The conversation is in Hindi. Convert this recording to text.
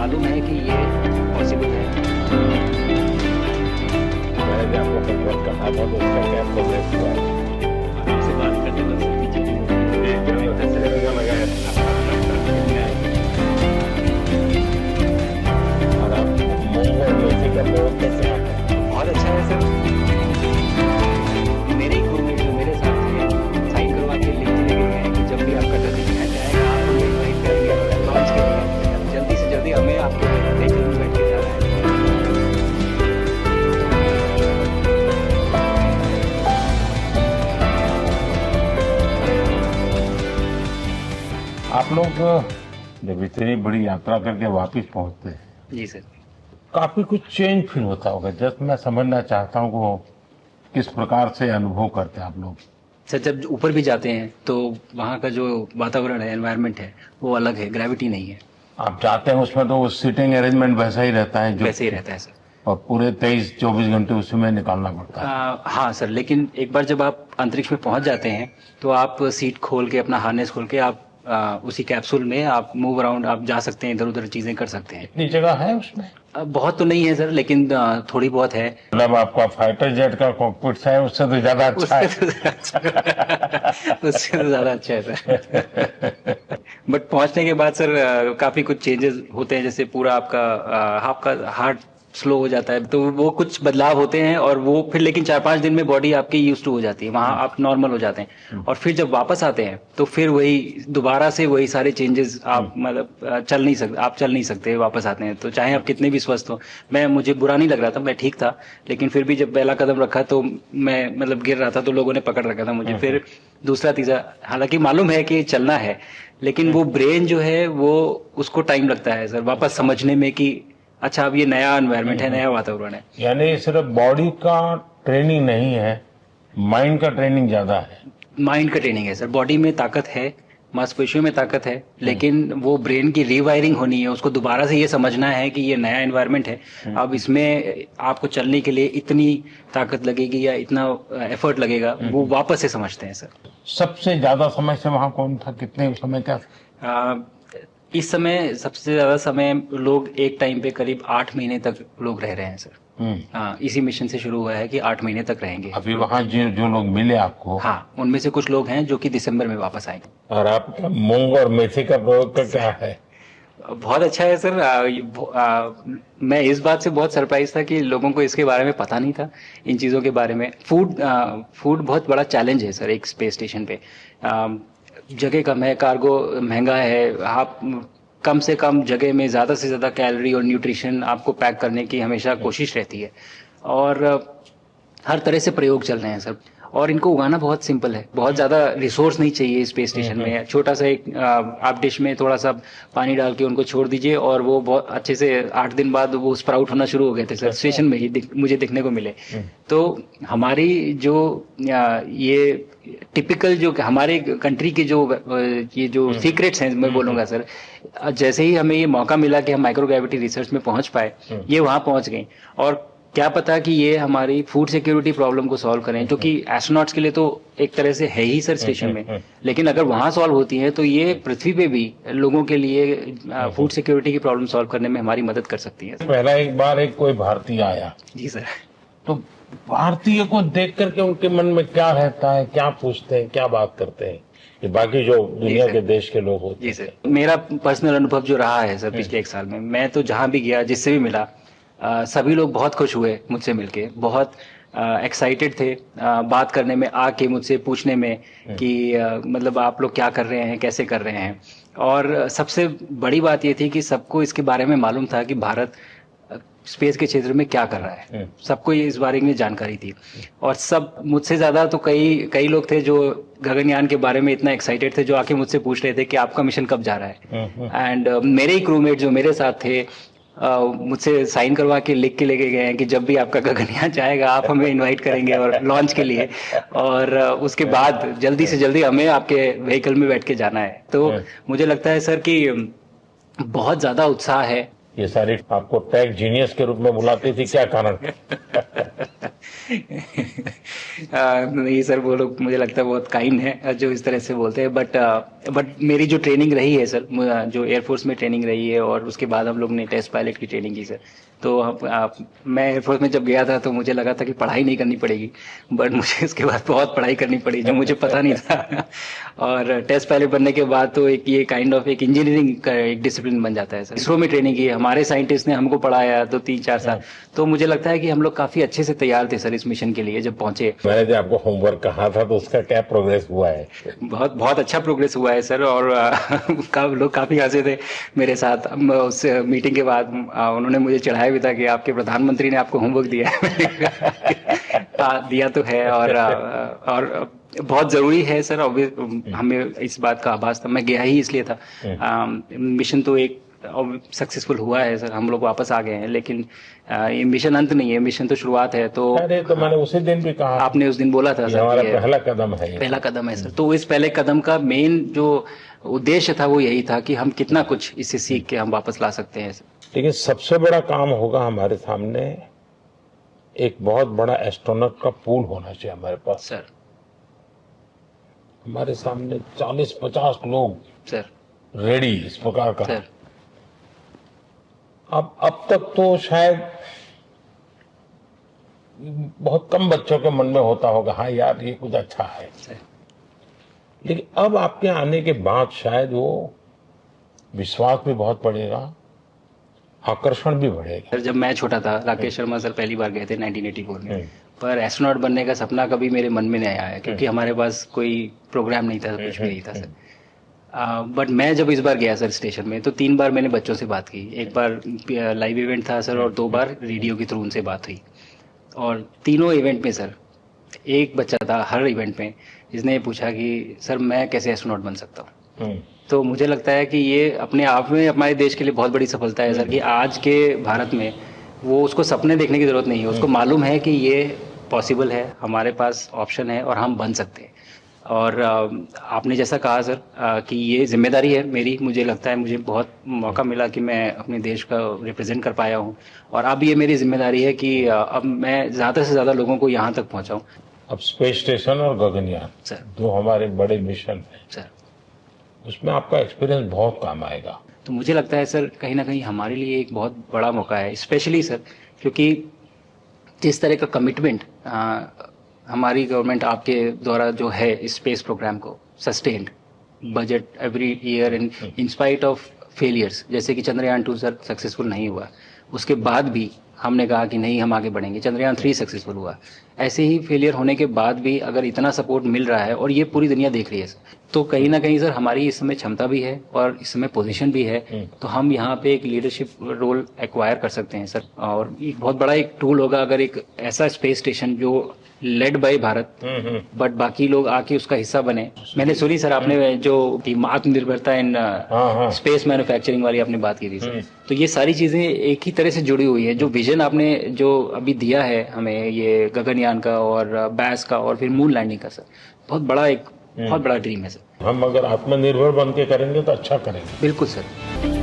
मालूम है कि ये पॉसिबल है। मैंने भी आपको कंफर्म कहा था तो उसका क्या प्रोग्रेस हुआ है? आपसे बात करने में सबकी चीजें हंसने में क्या लगा है? और आप मूंग और मेथी का प्रयोग कैसे आता है? बहुत अच्छा है सर। मेरे ही रूममेट जो मेरे साथ थे साइन करवा के लिख के गए हैं कि जब भी आपका डॉक्यूमेंट जाएगा आप हमें इनवाइट करेंगे और लॉन्च के लिए जल्दी से जल्दी हमें आपके व्हीकल में बैठ के जाना है। आप लोग जब इतनी बड़ी यात्रा करके वापस पहुंचते हैं जी सर। काफी कुछ चेंज फील होता होगा। जस्ट मैं समझना चाहता हूँ वो किस प्रकार से अनुभव करते हैं आप लोग। सर जब ऊपर भी जाते हैं तो वहाँ का जो वातावरण है, एनवायरनमेंट है, वो अलग है, ग्रेविटी नहीं है। आप जाते हैं उसमें तो वो सीटिंग अरेंजमेंट वैसा ही रहता है जो वैसे ही रहता है सर। और पूरे 23-24 घंटे उसमें निकालना पड़ता है। हाँ सर, लेकिन एक बार जब आप अंतरिक्ष में पहुंच जाते हैं तो आप सीट खोल के अपना हार्नेस खोल के आप उसी कैप्सूल में आप मूव अराउंड आप जा सकते हैं, इधर उधर चीजें कर सकते हैं। इतनी जगह है उसमें? बहुत तो नहीं है सर, लेकिन थोड़ी बहुत है। मतलब आपका फाइटर जेट का कॉकपिट है उससे तो ज्यादा अच्छा है। उससे तो ज्यादा अच्छा है सर। बट पहुंचने के बाद सर काफी कुछ चेंजेस होते हैं, जैसे पूरा आपका हार्ट स्लो हो जाता है, तो वो कुछ बदलाव होते हैं और वो फिर लेकिन 4-5 दिन में बॉडी आपकी यूज टू हो जाती है, वहां आप नॉर्मल हो जाते हैं। और फिर जब वापस आते हैं तो फिर वही दोबारा से वही सारे चेंजेस आप मतलब चल नहीं सकते वापस आते हैं तो चाहे आप कितने भी स्वस्थ हो। मुझे बुरा नहीं लग रहा था, मैं ठीक था, लेकिन फिर भी जब पहला कदम रखा तो मैं मतलब गिर रहा था तो लोगों ने पकड़ रखा था मुझे। फिर दूसरा तीसरा, हालांकि मालूम है कि चलना है, लेकिन वो ब्रेन जो है वो उसको टाइम लगता है सर वापस समझने में कि अच्छा अब ये नया एनवायरनमेंट है, नया वातावरण है। यानी सिर्फ बॉडी का ट्रेनिंग नहीं है, माइंड का ट्रेनिंग ज्यादा है। माइंड का ट्रेनिंग है सर। बॉडी में ताकत है, मांसपेशियों में ताकत है, लेकिन वो ब्रेन की रीवायरिंग होनी है, उसको दोबारा से ये समझना है कि ये नया एनवायरनमेंट है। अब इसमें आपको चलने के लिए इतनी ताकत लगेगी या इतना एफर्ट लगेगा, वो वापस से समझते हैं सर। सबसे ज्यादा समय से वहां कौन था, कितने समय का? इस समय सबसे ज्यादा समय लोग एक टाइम पे करीब 8 महीने तक लोग रह रहे हैं सर। हाँ, इसी मिशन से शुरू हुआ है कि 8 महीने तक रहेंगे। अभी वहां जो लोग मिले आपको? हाँ, उनमें से कुछ लोग हैं जो कि दिसंबर में वापस आएंगे। और आपका मूंग और मेथी का प्रयोग का क्या है? बहुत अच्छा है सर। मैं इस बात से बहुत सरप्राइज था कि लोगों को इसके बारे में पता नहीं था, इन चीज़ों के बारे में। फूड बहुत बड़ा चैलेंज है सर एक स्पेस स्टेशन पे। जगह कम है, कार्गो महंगा है, आप कम से कम जगह में ज़्यादा से ज़्यादा कैलोरी और न्यूट्रिशन आपको पैक करने की हमेशा कोशिश रहती है। और हर तरह से प्रयोग चल रहे हैं सर। और इनको उगाना बहुत सिंपल है, बहुत ज़्यादा रिसोर्स नहीं चाहिए स्पेस स्टेशन में। छोटा सा एक आप डिश में थोड़ा सा पानी डाल के उनको छोड़ दीजिए और वो बहुत अच्छे से 8 दिन बाद वो स्प्राउट होना शुरू हो गए थे सर। स्टेशन में ही मुझे देखने को मिले। तो हमारी जो ये टिपिकल जो हमारे कंट्री के जो ये जो सीक्रेट्स हैं मैं बोलूँगा सर, जैसे ही हमें ये मौका मिला कि हम माइक्रोग्रेविटी रिसर्च में पहुंच पाए, ये वहाँ पहुंच गए। और क्या पता कि ये हमारी फूड सिक्योरिटी प्रॉब्लम को सॉल्व करें, जो कि एस्ट्रोनॉट्स के लिए तो एक तरह से है ही सर स्टेशन में, लेकिन अगर वहां सॉल्व होती है तो ये पृथ्वी पे भी लोगों के लिए फूड सिक्योरिटी की प्रॉब्लम सॉल्व करने में हमारी मदद कर सकती है। पहला एक बार एक कोई भारतीय आया जी सर। तो भारतीय को देख करके उनके मन में क्या रहता है, क्या पूछते हैं, क्या बात करते हैं कि बाकी जो दुनिया के देश के लोग होते हैं? जी सर, मेरा पर्सनल अनुभव जो रहा है सर पिछले 1 साल में, मैं तो जहां भी गया, जिससे भी मिला, सभी लोग बहुत खुश हुए मुझसे मिलके, बहुत एक्साइटेड थे बात करने में, आके मुझसे पूछने में कि मतलब आप लोग क्या कर रहे हैं, कैसे कर रहे हैं। और सबसे बड़ी बात ये थी कि सबको इसके बारे में मालूम था कि भारत स्पेस के क्षेत्र में क्या कर रहा है, सबको ये इस बारे में जानकारी थी। और सब मुझसे ज्यादा तो कई लोग थे जो गगनयान के बारे में इतना एक्साइटेड थे, जो आके मुझसे पूछ रहे थे कि आपका मिशन कब जा रहा है। एंड मेरे ही क्रूमेट जो मेरे साथ थे मुझसे साइन करवा के लिख के लेके गए हैं कि जब भी आपका गगनयान जाएगा आप हमें इनवाइट करेंगे और लॉन्च के लिए, और उसके बाद जल्दी से जल्दी हमें आपके व्हीकल में बैठ के जाना है। तो मुझे लगता है सर कि बहुत ज्यादा उत्साह है। ये सारी आपको टेक जीनियस के रूप में बुलाती थी, क्या कारण? नहीं सर, वो लोग मुझे लगता है बहुत काइंड है जो इस तरह से बोलते हैं, बट मेरी जो ट्रेनिंग रही है सर, जो एयरफोर्स में ट्रेनिंग रही है और उसके बाद हम लोग ने टेस्ट पायलट की ट्रेनिंग की सर। तो मैं एयरफोर्स में जब गया था तो मुझे लगा था कि पढ़ाई नहीं करनी पड़ेगी, बट मुझे इसके बाद बहुत पढ़ाई करनी पड़ी जो मुझे पता नहीं था। और टेस्ट पायलट बनने के बाद तो एक ये काइंड ऑफ एक इंजीनियरिंग का एक डिसिप्लिन बन जाता है सर। इसरो में ट्रेनिंग की, हमारे साइंटिस्ट ने हमको पढ़ाया तो 3-4 साल। तो मुझे लगता है कि हम लोग काफी अच्छे से तैयार थे सर इस मिशन के लिए जब पहुंचे। मैंने जो आपको होमवर्क कहा था तो उसका क्या प्रोग्रेस हुआ है? बहुत बहुत अच्छा प्रोग्रेस हुआ है सर। और लोग काफी हंसे थे मेरे साथ उस मीटिंग के बाद। उन्होंने मुझे चढ़ाया भी था कि आपके प्रधानमंत्री ने आपको होमवर्क दिया है। मैंने कहा, दिया तो है और बहुत जरूरी है सर। हमें इस बात का आभास था, मैं गया ही इसलिए था। मिशन तो एक सक्सेसफुल हुआ है सर, हम लोग वापस आ गए हैं, लेकिन ये मिशन अंत नहीं है, मिशन तो शुरुआत है। तो अरे तो मैंने उसी दिन भी कहा, आपने उस दिन बोला था सर, हमारा पहला कदम है, पहला कदम है सर। तो इस पहले कदम का मेन जो उद्देश्य था वो यही था कि हम कितना कुछ इससे सीख के हम वापस ला सकते हैं सर। लेकिन सबसे बड़ा काम होगा हमारे सामने, एक बहुत बड़ा एस्ट्रोनॉट का पूल होना चाहिए हमारे पास सर। हमारे सामने 40-50 लोग सर रेडी इस प्रकार का। सर अब तक तो शायद बहुत कम बच्चों के मन में होता होगा, हाँ यार ये कुछ अच्छा है, सर। लेकिन अब आपके आने के बाद शायद वो विश्वास भी बहुत बढ़ेगा, आकर्षण भी बढ़ेगा। सर जब मैं छोटा था, राकेश शर्मा सर पहली बार गए थे 1984 में, पर एस्ट्रोनॉट बनने का सपना कभी मेरे मन में नहीं आया क्योंकि हमारे पास कोई प्रोग्राम नहीं था, कुछ भी नहीं था सर। बट मैं जब इस बार गया सर स्टेशन में तो 3 बार मैंने बच्चों से बात की। एक बार लाइव इवेंट था सर और 2 बार रेडियो के थ्रू उनसे बात हुई। और तीनों इवेंट में सर एक बच्चा था हर इवेंट में जिसने ये पूछा कि सर मैं कैसे एस्ट्रोनॉट बन सकता हूँ। तो मुझे लगता है कि ये अपने आप में हमारे देश के लिए बहुत बड़ी सफलता है सर कि आज के भारत में वो उसको सपने देखने की ज़रूरत नहीं है, उसको मालूम है कि ये पॉसिबल है, हमारे पास ऑप्शन है और हम बन सकते हैं। और आपने जैसा कहा सर कि ये जिम्मेदारी है मेरी, मुझे लगता है मुझे बहुत मौका मिला कि मैं अपने देश का रिप्रेजेंट कर पाया हूँ। और अब ये मेरी जिम्मेदारी है कि अब मैं ज़्यादा से ज़्यादा लोगों को यहाँ तक पहुँचाऊँ। अब स्पेस स्टेशन और गगनयान सर, जो हमारे बड़े मिशन है सर, उसमें आपका एक्सपीरियंस बहुत काम आएगा। तो मुझे लगता है सर कहीं ना कहीं हमारे लिए एक बहुत बड़ा मौका है, स्पेशली सर क्योंकि जिस तरह का कमिटमेंट हमारी गवर्नमेंट आपके द्वारा जो है इस स्पेस प्रोग्राम को sustained budget every year in spite of failures, जैसे कि चंद्रयान 2 सर सक्सेसफुल नहीं हुआ, उसके बाद भी हमने कहा कि नहीं हम आगे बढ़ेंगे, चंद्रयान 3 सक्सेसफुल हुआ। ऐसे ही फेलियर होने के बाद भी अगर इतना सपोर्ट मिल रहा है और ये पूरी दुनिया देख रही है सर, तो कहीं ना कहीं सर हमारी इस समय क्षमता भी है और इस समय पोजीशन भी है, तो हम यहाँ पे एक लीडरशिप रोल एक्वायर कर सकते हैं सर। और एक बहुत बड़ा एक टूल होगा अगर एक ऐसा स्पेस स्टेशन जो लेड बाय भारत बट बाकी लोग आके उसका हिस्सा बने। मैंने सुनी सर आपने जो आत्मनिर्भरता इन स्पेस मैन्युफैक्चरिंग वाली आपने बात की थी सर, तो ये सारी चीजें एक ही तरह से जुड़ी हुई है। जो विजन आपने जो अभी दिया है हमें ये गगनयान का और बैस का और फिर मून लैंडिंग का सर, बहुत बड़ा ड्रीम है सर। हम अगर आत्मनिर्भर बन के करेंगे तो अच्छा करेंगे। बिल्कुल सर।